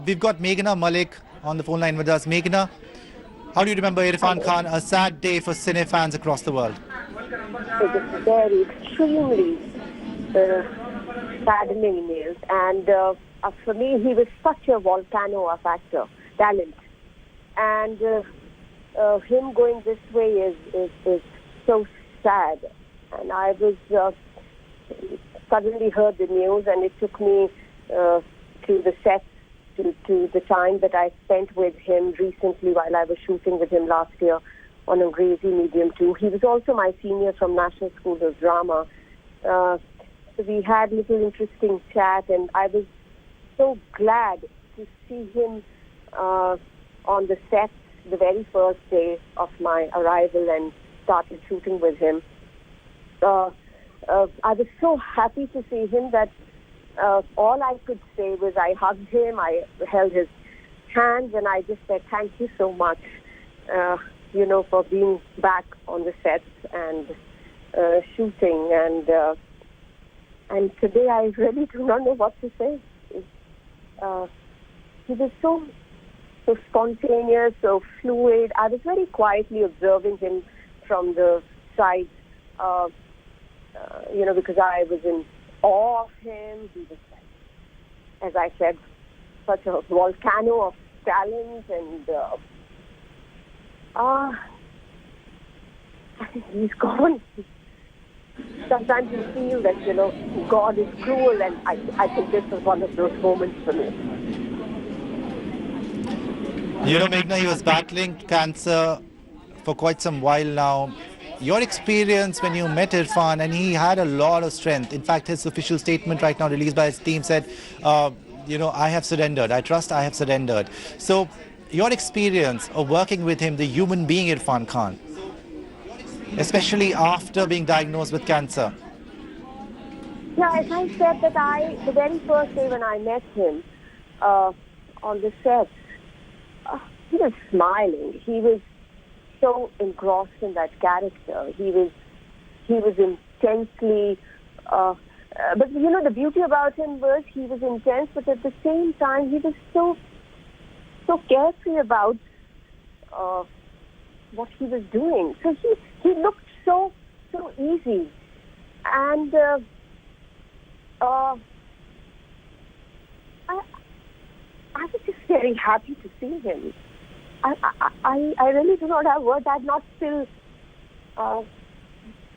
We've got Meghna Malik on the phone line with us. Meghna, how do you remember Irrfan Khan? A sad day for cine fans across the world. It was very extremely saddening news. And for me, he was such a volcano of actor, talent. And him going this way is so sad. And I was suddenly heard the news, and it took me to the set, to the time that I spent with him recently while I was shooting with him last year on a Crazy Medium 2. He was also my senior from National School of Drama. So we had a little interesting chat, and I was so glad to see him on the set the very first day of my arrival and started shooting with him. I was so happy to see him that all I could say was I hugged him, I held his hands, and I just said, thank you so much, for being back on the sets and shooting. And today I really do not know what to say. He was so spontaneous, so fluid. I was very quietly observing him from the side, because I was in awe of him. He was, as I said, such a volcano of talent, and he's gone. Sometimes you feel that, God is cruel, and I think this was one of those moments for me. Meghna, he was battling cancer for quite some while now. Your experience when you met Irrfan, and he had a lot of strength. In fact, his official statement right now released by his team said, I have surrendered. I trust I have surrendered. So your experience of working with him, the human being Irrfan Khan, especially after being diagnosed with cancer. Yeah, as I said that the very first day when I met him on the set, he was smiling. He was so engrossed in that character. He was intensely, but the beauty about him was he was intense, but at the same time he was so carefree about what he was doing. So he looked so easy, and I was just very happy to see him. I really do not have words. I'm not still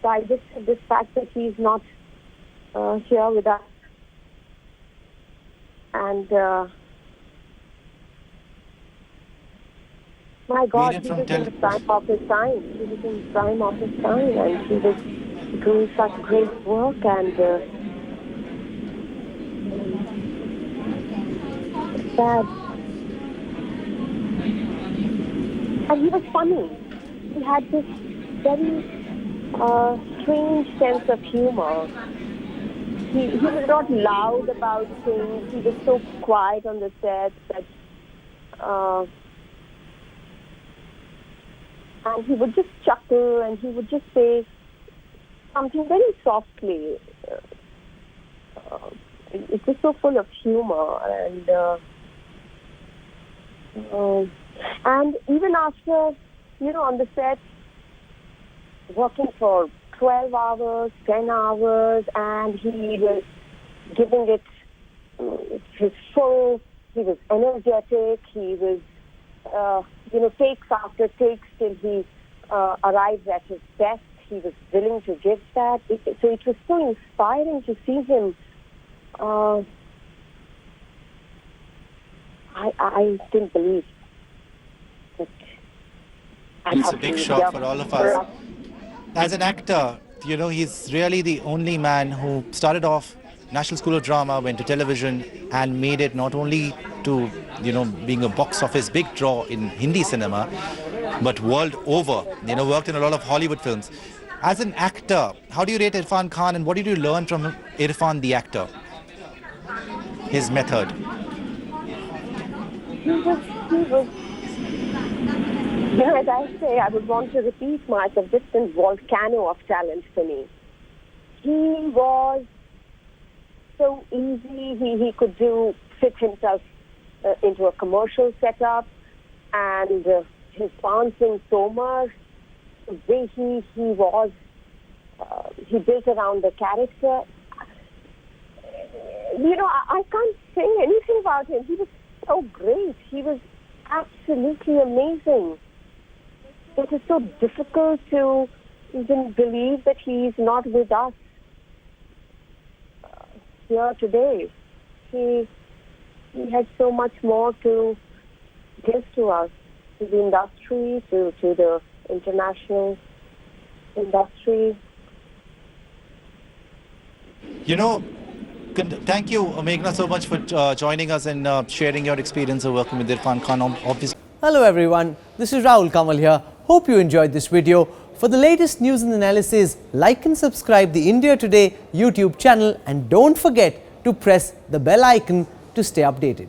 digested this fact that he's not here with us. And my God, he was in the prime of his time. He was in the prime of his time, and he was doing such great work, and sad. And he was funny. He had this very strange sense of humor. He was not loud about things. He was so quiet on the set that, and he would just chuckle, and he would just say something very softly. It was so full of humor, and even after, on the set, working for 12 hours, 10 hours, and he was giving it his full, he was energetic, he was, takes after takes till he arrives at his best. He was willing to give that. So it was so inspiring to see him. I didn't believe that. It's a big shock for all of us. As an actor, he's really the only man who started off National School of Drama, went to television, and made it not only to, being a box office big draw in Hindi cinema, but world over. Worked in a lot of Hollywood films. As an actor, how do you rate Irrfan Khan, and what did you learn from Irrfan the actor? His method. He was, as I say, I would want to repeat myself, just a volcano of talent for me. He was so easy. He could fit himself into a commercial setup, and his Pansing Tomar, the way he was, he built around the character. You know, I can't say anything about him. He was so great. He was absolutely amazing. It is so difficult to even believe that he is not with us here today. He had so much more to give to us, to the industry, to the international industry. You know, thank you, Meghna, so much for joining us and sharing your experience of working with Irrfan Khan. Obviously. Hello everyone, this is Rahul Kamal here. Hope you enjoyed this video. For the latest news and analysis, like and subscribe the India Today YouTube channel, and don't forget to press the bell icon to stay updated.